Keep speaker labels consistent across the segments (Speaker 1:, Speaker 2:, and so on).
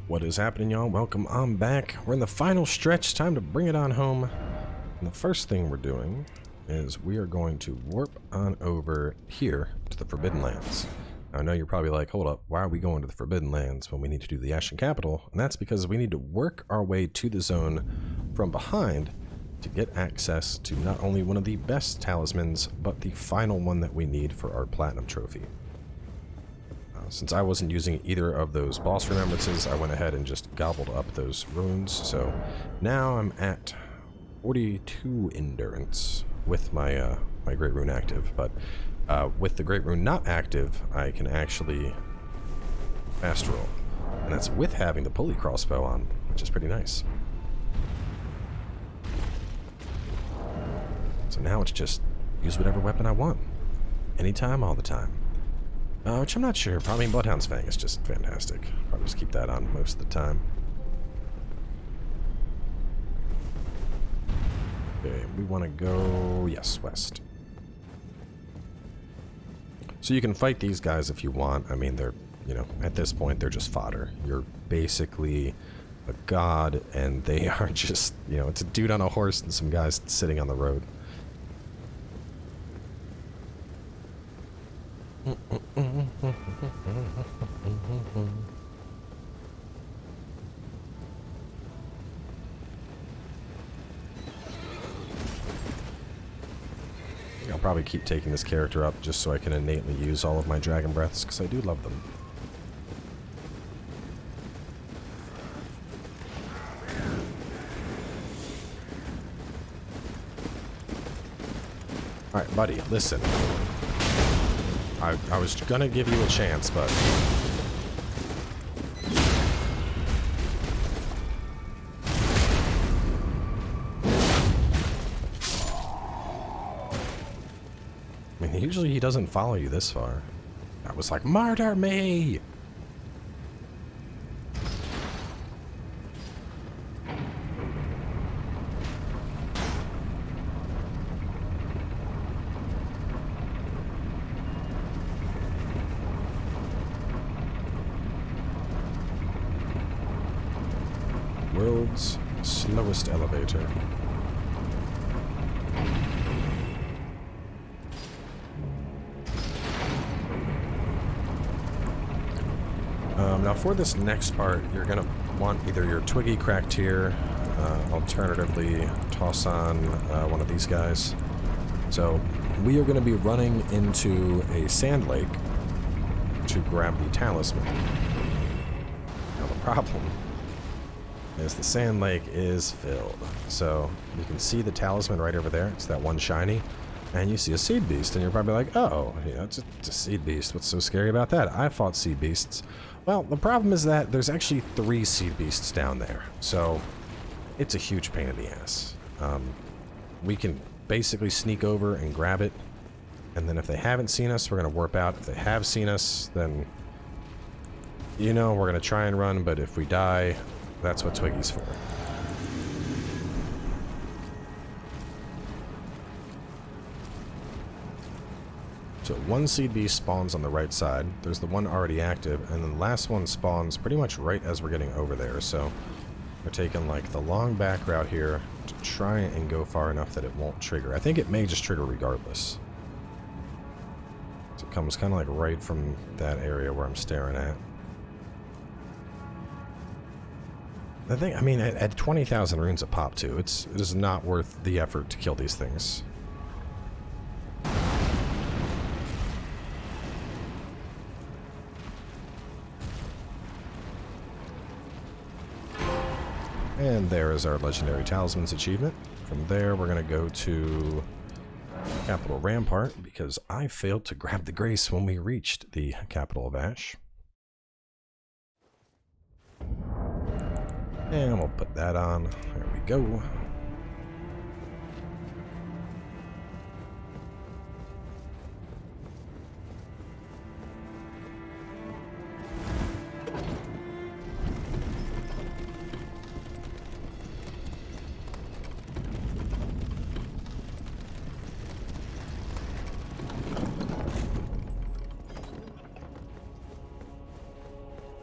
Speaker 1: What is happening, y'all? Welcome on back. We're in the final stretch. Time to bring it on home. And the first thing we're doing is we are going to warp on over here to the Forbidden Lands. Now, I know you're probably like, hold up, why are we going to the Forbidden Lands when we need to do the Ashen capital? And that's because we need to work our way to the zone from behind to get access to not only one of the best talismans, but the final one that we need for our Platinum Trophy. Since I wasn't using either of those boss remembrances, I went ahead and just gobbled up those runes. So now I'm at 42 endurance with my my Great Rune active. But with the Great Rune not active, I can actually fast roll. And that's with having the pulley crossbow on, which is pretty nice. So now it's just use whatever weapon I want. Anytime, all the time. Which I'm not sure. Probably Bloodhound's Fang is just fantastic. Probably just keep that on most of the time. Okay, we want to go, yes, west. So you can fight these guys if you want. I mean, they're, you know, at this point, they're just fodder. You're basically a god, and they are just, you know, it's a dude on a horse and some guys sitting on the road. I'll probably keep taking this character up just so I can innately use all of my dragon breaths, because I do love them. Alright, buddy, listen. I was gonna give you a chance, but... I mean, usually he doesn't follow you this far. I was like, murder me! World's slowest elevator. Now for this next part, you're going to want either your Twiggy cracked here, alternatively toss on one of these guys. So we are going to be running into a sand lake to grab the talisman. Now the problem is the sand lake is filled. So you can see the talisman right over there. It's that one shiny. And you see a seed beast, and you're probably like, oh, yeah, it's a seed beast. What's so scary about that? I fought seed beasts. Well, the problem is that there's actually 3 seed beasts down there. So it's a huge pain in the ass. We can basically sneak over and grab it. And then if they haven't seen us, we're going to warp out. If they have seen us, then, you know, we're going to try and run. But if we die, that's what Twiggy's for. So 1 seed beast spawns on the right side. There's the one already active, and then the last one spawns pretty much right as we're getting over there. So we're taking like the long back route here to try and go far enough that it won't trigger. I think it may just trigger regardless. So it comes kind of like right from that area where I'm staring at. I think, I mean, at 20,000 runes a pop too, it is not worth the effort to kill these things. And there is our Legendary Talismans achievement. From there, we're going to go to Capital Rampart, because I failed to grab the Grace when we reached the capital of Ash. And we'll put that on. There we go.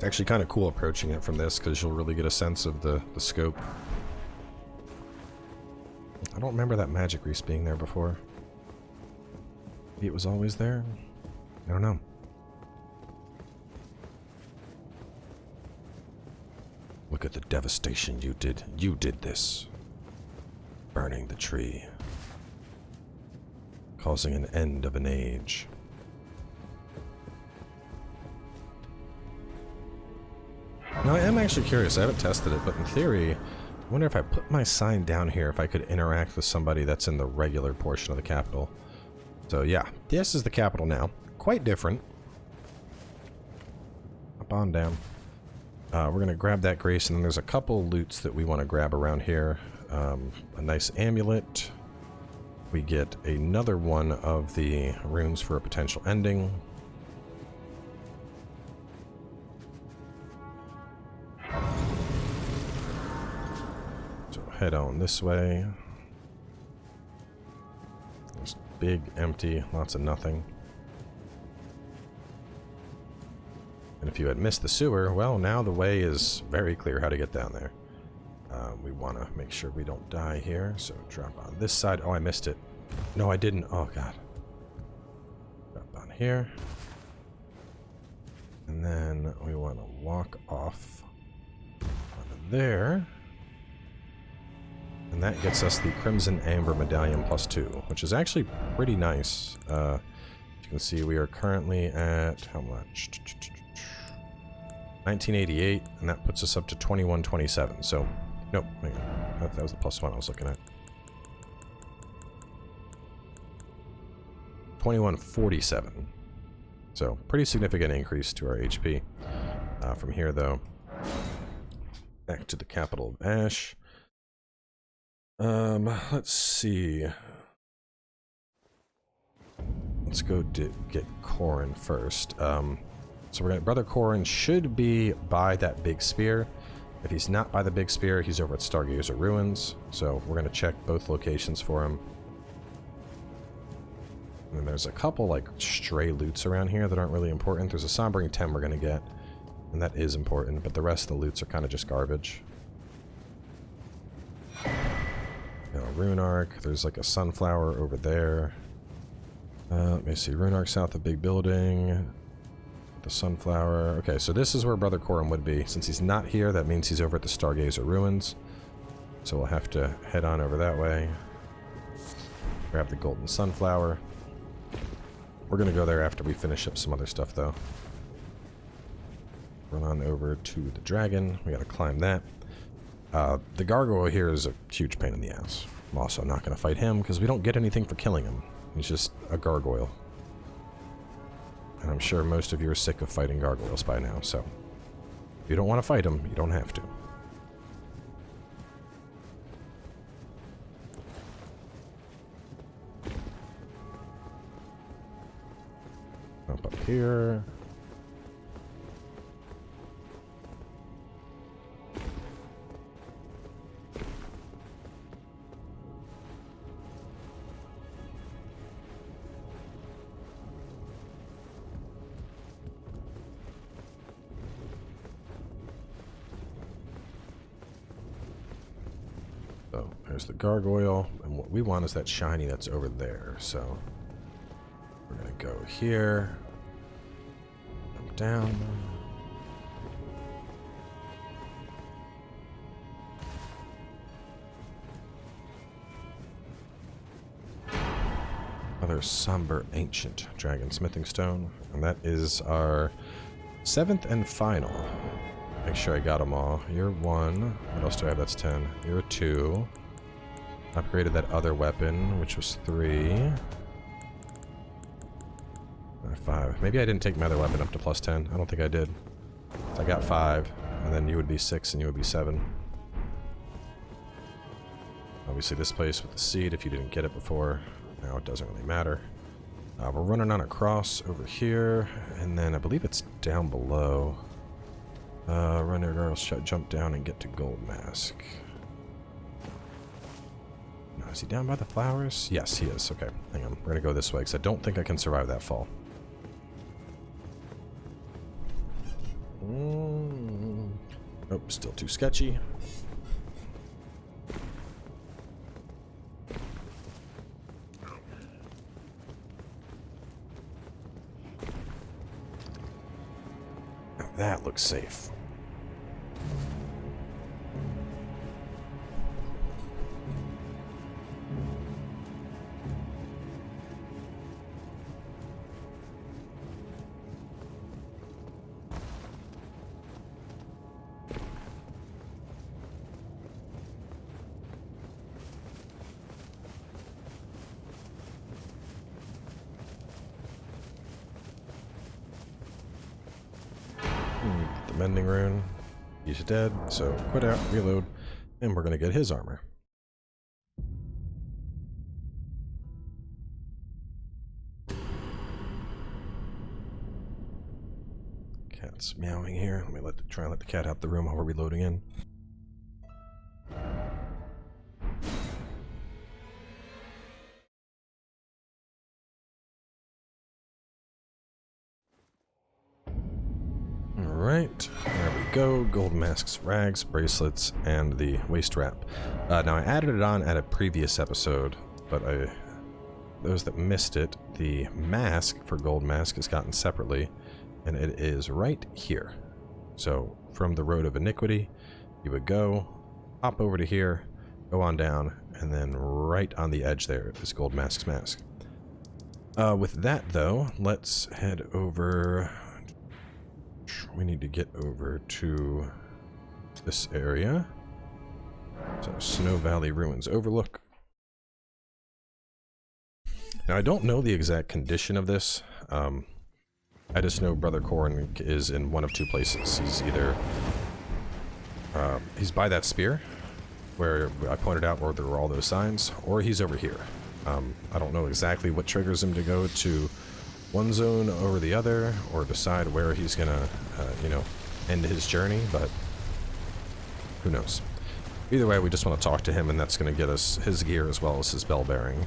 Speaker 1: Actually kind of cool approaching it from this because you'll really get a sense of the scope. I don't remember that magic grease being there before. Maybe it was always there? I don't know. Look at the devastation you did. You did this. Burning the tree. Causing an end of an age. Now, I am actually curious. I haven't tested it, but in theory, I wonder if I put my sign down here, if I could interact with somebody that's in the regular portion of the capital. So, yeah, this is the capital now. Quite different. Up on down. We're going to grab that grace, and then there's a couple loots that we want to grab around here. A nice amulet. We get another one of the runes for a potential ending. So head on this way. There's big, empty, lots of nothing. And if you had missed the sewer, well, now the way is very clear how to get down there. We want to make sure we don't die here, so drop on this side. Oh, I missed it. No, I didn't. Oh, God. Drop on here. And then we want to walk off onto there. And that gets us the Crimson Amber Medallion +2, which is actually pretty nice. As you can see, we are currently at, how much? 1988, and that puts us up to 2127. So, nope, hang on. That was the +1 I was looking at. 2147. So, pretty significant increase to our HP. From here, though, back to the capital of Ash. Let's see. Let's go get Corrin first. So we're gonna, Brother Corrin should be by that big spear. If he's not by the big spear, he's over at Stargazer Ruins. So we're gonna check both locations for him. And then there's a couple like stray loots around here that aren't really important. There's a Sombering Tem we're gonna get, and that is important, but the rest of the loots are kind of just garbage. Rune Arc, there's like a sunflower over there. Let me see, Rune Arc south of big building. The sunflower. Okay, so this is where Brother Corrin would be. Since he's not here, that means he's over at the Stargazer Ruins. So we'll have to head on over that way. Grab the golden sunflower. We're gonna go there after we finish up some other stuff, though. Run on over to the dragon. We gotta climb that. The gargoyle here is a huge pain in the ass. I'm also not gonna fight him because we don't get anything for killing him. He's just a gargoyle. And I'm sure most of you are sick of fighting gargoyles by now, so if you don't want to fight them, you don't have to. Up here. So there's the gargoyle, and what we want is that shiny that's over there. So we're gonna go here, jump down. Another somber ancient dragon smithing stone, and that is our 7th and final. Make sure I got them all. You're 1. What else do I have? That's 10. You're 2. Upgraded that other weapon, which was 3. 5. Maybe I didn't take my other weapon up to +10. I don't think I did. So I got 5, and then you would be 6, and you would be 7. Obviously this place with the seed, if you didn't get it before, now it doesn't really matter. We're running on across over here, and then I believe it's down below. Run there, girls. Jump down and get to Gold Mask. No, is he down by the flowers? Yes, he is. Okay, hang on. We're gonna go this way because I don't think I can survive that fall. Oh, still too sketchy. That looks safe. The mending rune. He's dead, so quit out, reload, and we're gonna get his armor. Cat's meowing here. Let me try and let the cat out the room while we're reloading in. Alright, there we go. Gold masks, rags, bracelets, and the waist wrap. Now I added it on at a previous episode, but those that missed it, the mask for gold mask is gotten separately, and it is right here. So from the Road of Iniquity, you would go, hop over to here, go on down, and then right on the edge there is gold mask's mask. With that though, let's head over. We need to get over to this area. So, Snow Valley Ruins Overlook. Now, I don't know the exact condition of this. I just know Brother Corrin is in one of two places. He's either... he's by that spear, where I pointed out where there were all those signs, or he's over here. I don't know exactly what triggers him to go to one zone over the other, or decide where he's gonna, you know, end his journey, but who knows. Either way, we just want to talk to him, and that's gonna get us his gear as well as his bell bearing.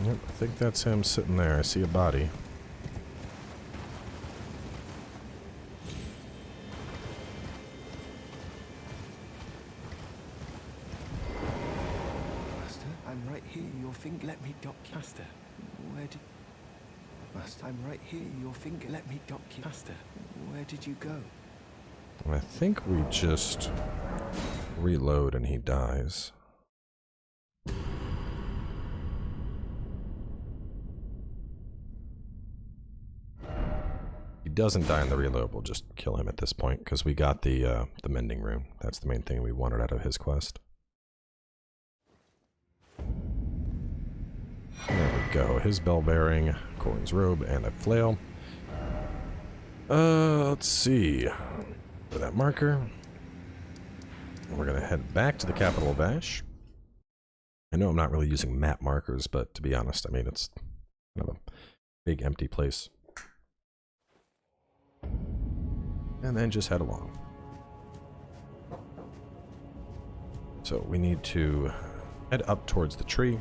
Speaker 1: Yep, I think that's him sitting there. I see a body.
Speaker 2: Master, I'm right here. Your finger let me dock. Master, where did... Master, I'm right here. Your finger let me dock. Master, where did you go?
Speaker 1: I think we just reload and he dies. He doesn't die in the reload, we'll just kill him at this point, because we got the mending rune. That's the main thing we wanted out of his quest. There we go. His bell bearing, Corrin's robe, and a flail. Let's see. For that marker. We're gonna head back to the capital of Ash. I know I'm not really using map markers, but to be honest, I mean, it's kind of a big empty place. And then just head along. So we need to head up towards the tree.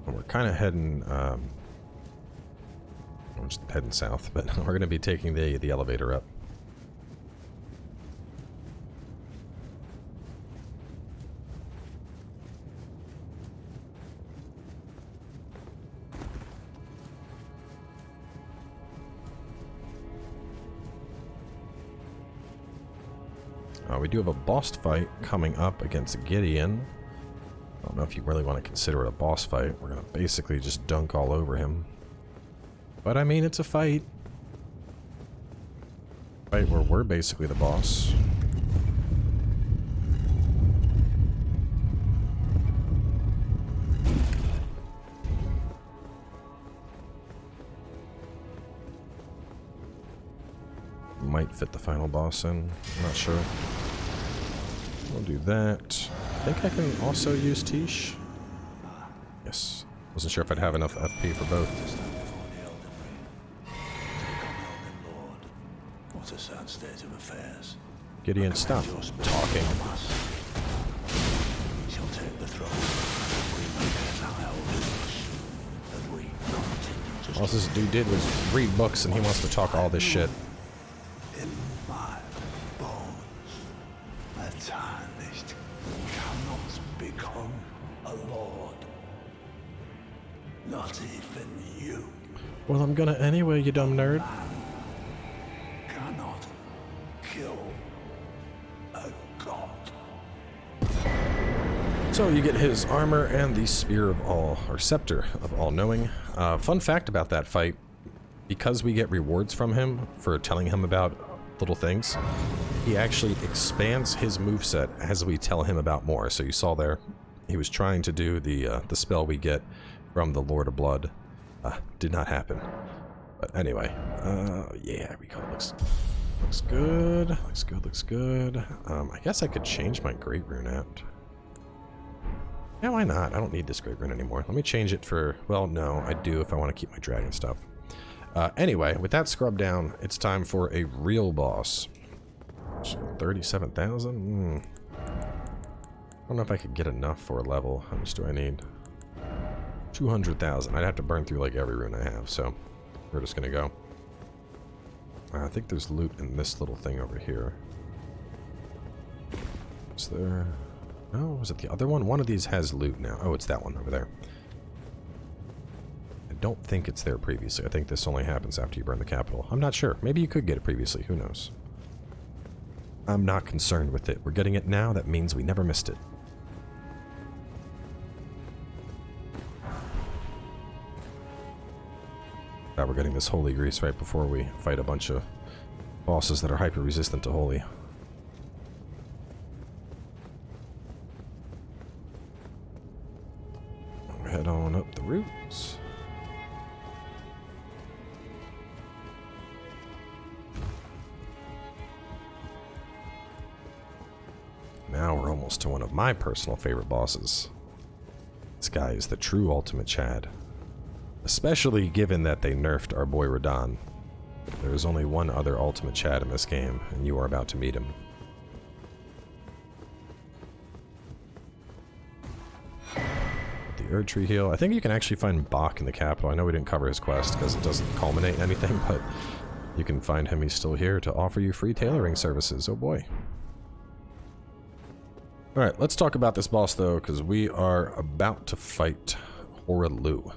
Speaker 1: And we're kind of heading, we're just heading south, but we're going to be taking the elevator up. We do have a boss fight coming up against Gideon. I don't know if you really want to consider it a boss fight. We're going to basically just dunk all over him. But I mean, it's a fight. Fight where we're basically the boss. might fit the final boss in. I'm not sure. We'll do that. I think I can also use Tish. Yes. Wasn't sure if I'd have enough FP for both.
Speaker 3: What a sad state of affairs.
Speaker 1: Gideon, stop talking.
Speaker 3: Shall take the throne.
Speaker 1: All this dude did was read books and he wants to talk all this shit.
Speaker 3: In my bones, a Tarnished cannot become a lord. Not even you.
Speaker 1: Well, I'm gonna anyway, you dumb nerd.
Speaker 3: Cannot kill a god.
Speaker 1: So you get his armor and the Spear of All, or Scepter of All-Knowing. Fun fact about that fight, because we get rewards from him for telling him about little things, he actually expands his moveset as we tell him about more. So you saw there, he was trying to do the spell we get from the Lord of Blood. Did not happen. But anyway, yeah, there we go. Looks good. Looks good, looks good. I guess I could change my Great Rune out. Yeah, why not? I don't need this Great Rune anymore. Let me change it for... Well, no, I do if I want to keep my dragon stuff. Anyway, with that scrubbed down, it's time for a real boss. 37,000? I don't know if I could get enough for a level. How much do I need? 200,000. I'd have to burn through like every rune I have, so we're just gonna go. I think there's loot in this little thing over here. Is there... No, was it the other one? One of these has loot now. Oh, it's that one over there. I don't think it's there previously. I think this only happens after you burn the capital. I'm not sure. Maybe you could get it previously. Who knows? I'm not concerned with it. We're getting it now. That means we never missed it. We're getting this holy grease right before we fight a bunch of bosses that are hyper-resistant to holy. Head on up the routes. Now we're almost to one of my personal favorite bosses. This guy is the true ultimate Chad. Especially given that they nerfed our boy Radahn. There is only one other ultimate Chad in this game, and you are about to meet him. The Erd Tree heal. I think you can actually find Bach in the capital. I know we didn't cover his quest because it doesn't culminate in anything, but you can find him. He's still here to offer you free tailoring services. Oh boy. Alright, let's talk about this boss though, because we are about to fight Hoarah Loux.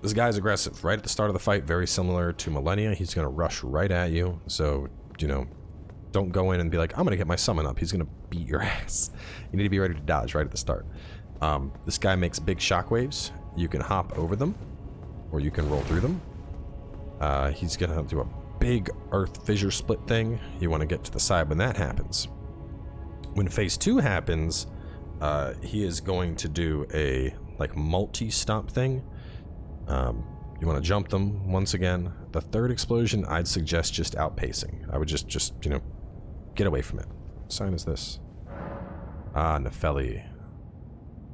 Speaker 1: This guy's aggressive. Right at the start of the fight, very similar to Millennia. He's going to rush right at you. So, you know, don't go in and be like, I'm going to get my summon up. He's going to beat your ass. You need to be ready to dodge right at the start. This guy makes big shockwaves. You can hop over them, or you can roll through them. He's going to do a big earth fissure split thing. You want to get to the side when that happens. When phase 2 happens, he is going to do a like multi-stomp thing. You want to jump them once again. The third explosion, I'd suggest just outpacing. I would just you know, get away from it. What sign is this? Ah, Nefeli.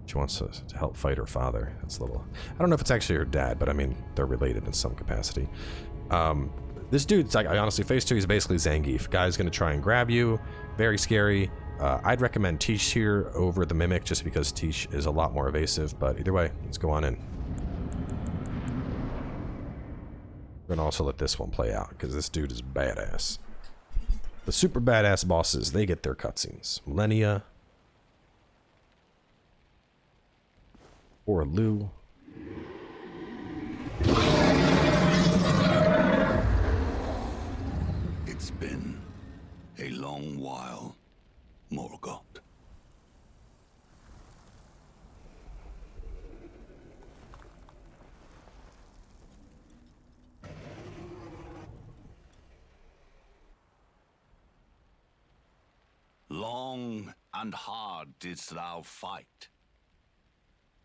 Speaker 1: She wants to help fight her father. That's a little... I don't know if it's actually her dad, but I mean, they're related in some capacity. This dude's like, I honestly, phase 2, he's basically Zangief. Guy's gonna try and grab you. Very scary. I'd recommend Tish here over the Mimic, just because Tish is a lot more evasive, but either way, let's go on in. We're gonna also let this one play out, because this dude is badass. The super badass bosses, they get their cutscenes. Millennia. Or Loux.
Speaker 3: It's been a long while, Morgoth. Long and hard didst thou fight,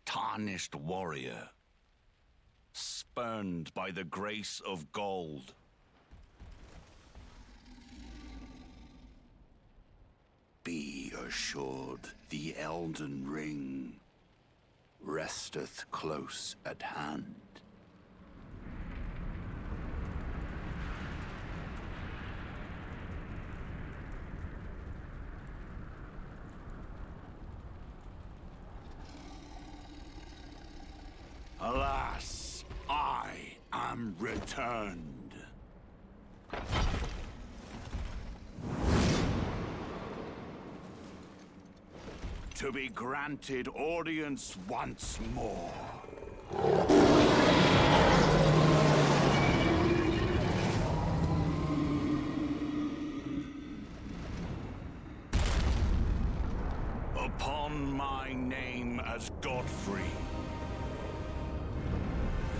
Speaker 3: tarnished warrior, spurned by the grace of gold. assured, the Elden Ring resteth close at hand. Alas, I am returned. To be granted audience once more. Upon my name as Godfrey,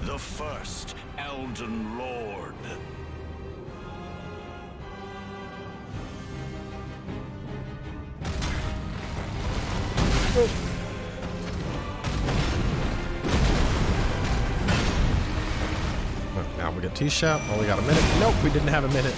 Speaker 3: the first Elden Lord.
Speaker 1: Now we get T-Shot. Oh, we got a minute. Nope, we didn't have a minute.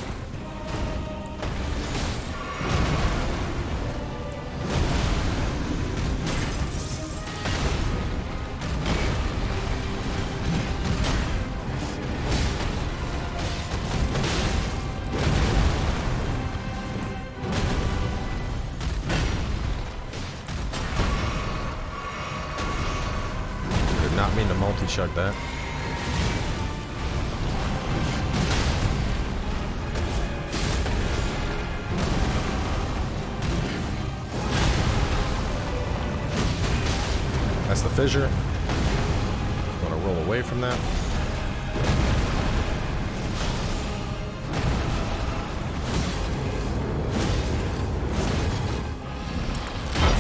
Speaker 1: Did not mean to multi-chug that. That's the fissure. Want to roll away from that.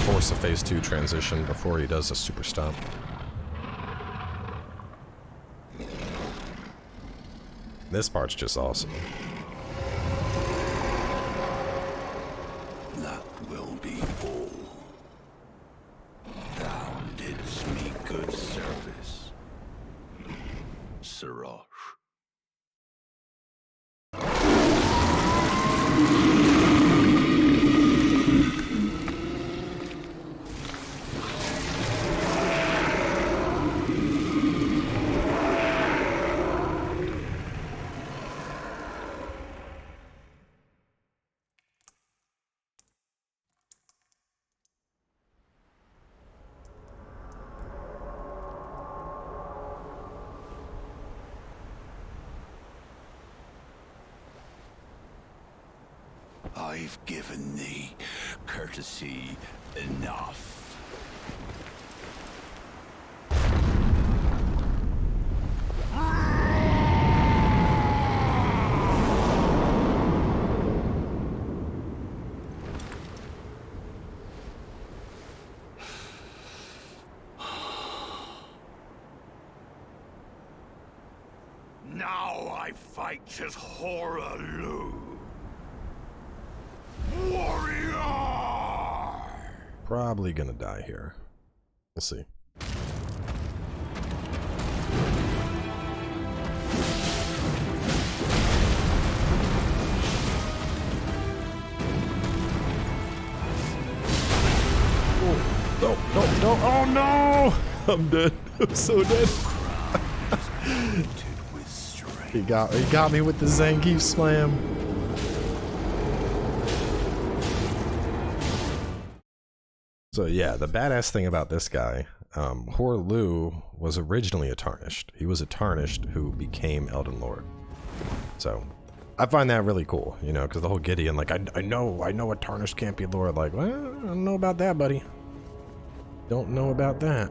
Speaker 1: Force a phase 2 transition before he does a super stomp. This part's just awesome.
Speaker 3: That will be all. Thou didst me good service, Sirosh. I've given thee courtesy enough. Now I fight as Hoarah Loux. Warrior!
Speaker 1: Probably gonna die here. We'll see. Oh, no, no, no. Oh no! I'm dead. I'm so dead. He got me with the Zangief slam. So yeah, the badass thing about this guy, Hoarah Loux was originally a Tarnished. He was a Tarnished who became Elden Lord. So I find that really cool, you know, because the whole Gideon, like, I know a Tarnished can't be Lord. Like, well, I don't know about that, buddy. Don't know about that.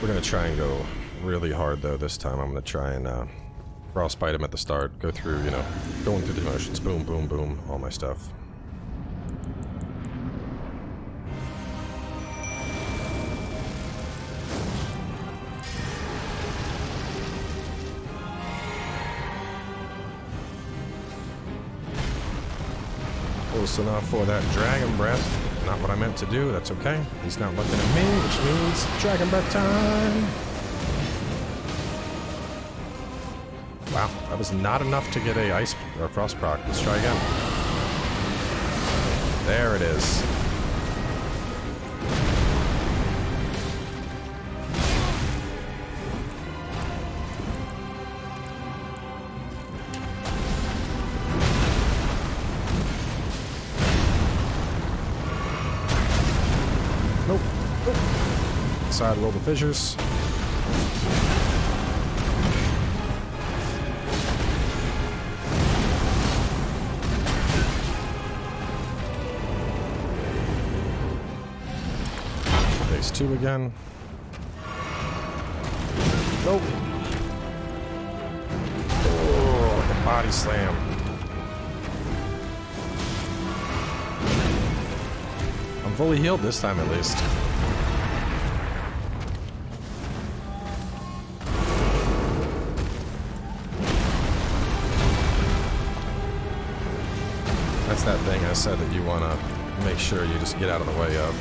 Speaker 1: We're gonna try and go really hard though this time. I'm gonna try and frostbite him at the start. Go through, you know, going through the motions. Boom, boom, boom. All my stuff. Close enough for that dragon breath. Not what I meant to do. That's okay. He's not looking at me, which means dragon breath time. Wow, that was not enough to get a ice or frost proc. Let's try again. There it is. Nope. Nope. Side roll the fissures. Phase 2 again. Nope. Oh, the body slam. I'm fully healed this time at least. That's that thing I said that you want to make sure you just get out of the way of.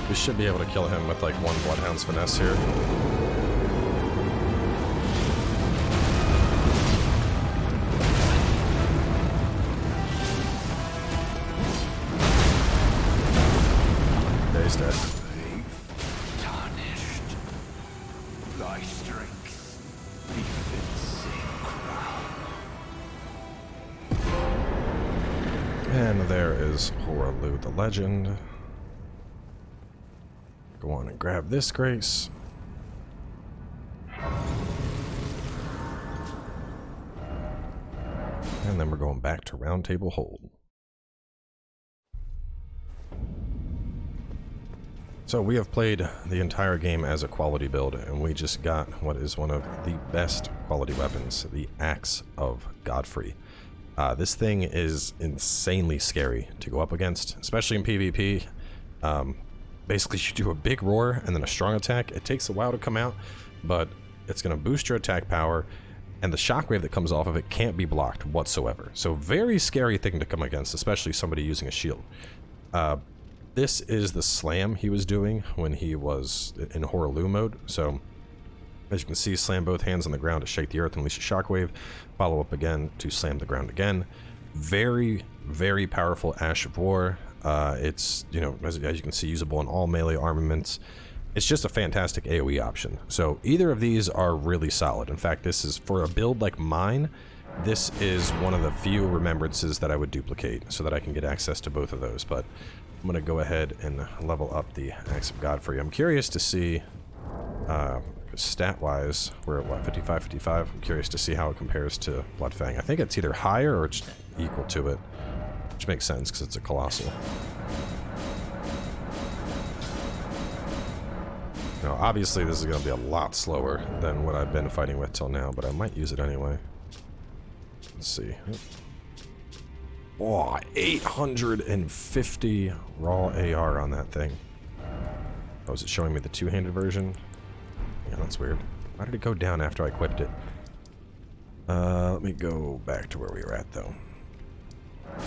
Speaker 1: We should be able to kill him with like one Bloodhound's finesse here. Okay, he's dead.
Speaker 3: Tarnished. Thy strength befits a crown.
Speaker 1: And there is Hoarah Loux the Legend. Go on and grab this grace. And then we're going back to Roundtable Hold. So we have played the entire game as a quality build, and we just got what is one of the best quality weapons, the Axe of Godfrey. This thing is insanely scary to go up against, especially in PvP. Basically, you do a big roar and then a strong attack. It takes a while to come out, but it's going to boost your attack power, and the shockwave that comes off of it can't be blocked whatsoever. So very scary thing to come against, especially somebody using a shield. This is the slam he was doing when he was in Hoarah Loux mode. So as you can see, slam both hands on the ground to shake the earth and unleash a shockwave. Follow up again to slam the ground again. Very, very powerful Ash of War. It's, you know, as you can see, usable in all melee armaments. It's just a fantastic AoE option. So either of these are really solid. In fact, this is, for a build like mine, this is one of the few remembrances that I would duplicate so that I can get access to both of those. But I'm going to go ahead and level up the Axe of Godfrey. I'm curious to see, stat-wise, we're at what, 55, 55? I'm curious to see how it compares to Bloodfang. I think it's either higher or it's equal to it. Which makes sense, because it's a colossal. Now, obviously, this is going to be a lot slower than what I've been fighting with till now, but I might use it anyway. Let's see. Oh, 850 raw AR on that thing. Oh, is it showing me the two-handed version? Yeah, that's weird. Why did it go down after I equipped it? Let me go back to where we were at, though. It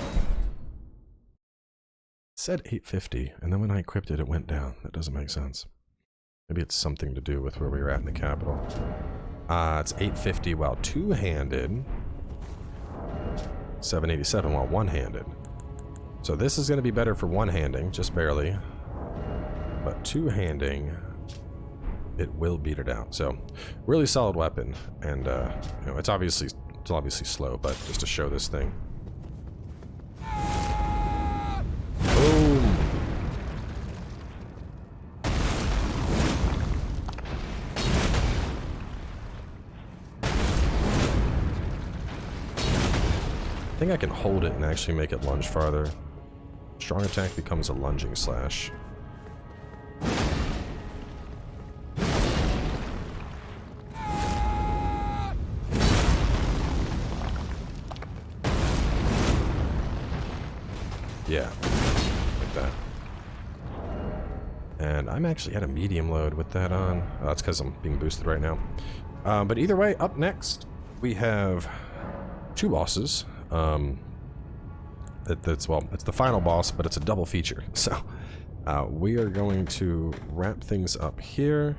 Speaker 1: said 850, and then when I equipped it, it went down. That doesn't make sense. Maybe it's something to do with where we were at in the capital. It's 850 while two-handed. 787 while one-handed. So this is going to be better for one-handing, just barely. But two-handing, it will beat it out. So, really solid weapon. And, you know, it's obviously slow, but just to show this thing. Boom! I think I can hold it and actually make it lunge farther. Strong attack becomes a lunging slash. Yeah, like that. And I'm actually at a medium load with that on. Oh, that's because I'm being boosted right now. But either way, up next, we have two bosses. It's the final boss, but it's a double feature. So we are going to wrap things up here.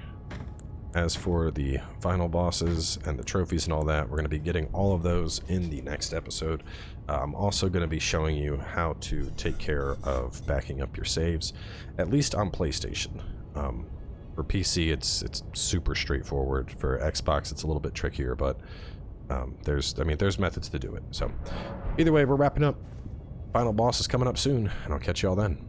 Speaker 1: as for the final bosses and the trophies and all that, we're going to be getting all of those in the next episode. I'm also going to be showing you how to take care of backing up your saves, at least on PlayStation. For PC, it's super straightforward. For Xbox, it's a little bit trickier, but there's methods to do it. So either way, we're wrapping up. Final boss is coming up soon, and I'll catch you all then.